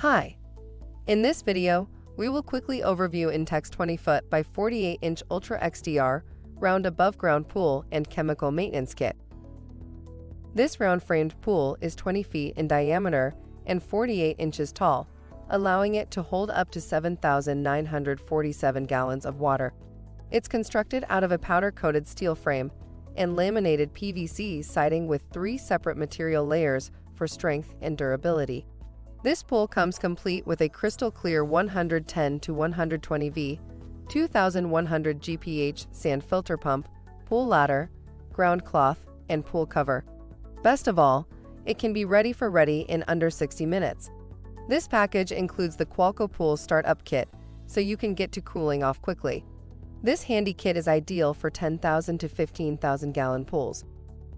Hi! In this video, we will quickly overview Intex 20-foot by 48-inch Ultra XTR round above-ground pool and chemical maintenance kit. This round-framed pool is 20 feet in diameter and 48 inches tall, allowing it to hold up to 7,947 gallons of water. It's constructed out of a powder-coated steel frame and laminated PVC siding with 3 separate material layers for strength and durability. This pool comes complete with a Krystal Clear 110 to 120V, 2100 GPH sand filter pump, pool ladder, ground cloth, and pool cover. Best of all, it can be ready in under 60 minutes. This package includes the Qualco Pool Start-Up Kit, so you can get to cooling off quickly. This handy kit is ideal for 10,000 to 15,000 gallon pools.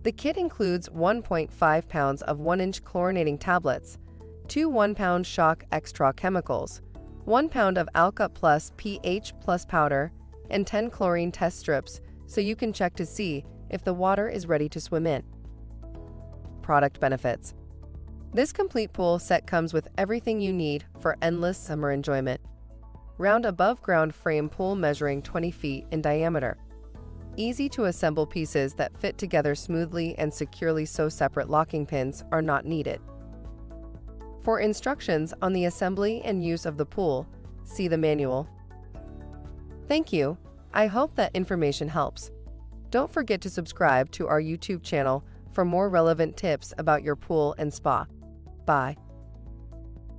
The kit includes 1.5 pounds of 1-inch chlorinating tablets, 2 1-pound shock XTR chemicals, 1 pound of AlkaPlus pH plus powder, and 10 chlorine test strips so you can check to see if the water is ready to swim in. Product benefits. This complete pool set comes with everything you need for endless summer enjoyment. Round above-ground frame pool measuring 20 feet in diameter. Easy to assemble pieces that fit together smoothly and securely so separate locking pins are not needed. For instructions on the assembly and use of the pool, see the manual. Thank you. I hope that information helps. Don't forget to subscribe to our YouTube channel for more relevant tips about your pool and spa. Bye.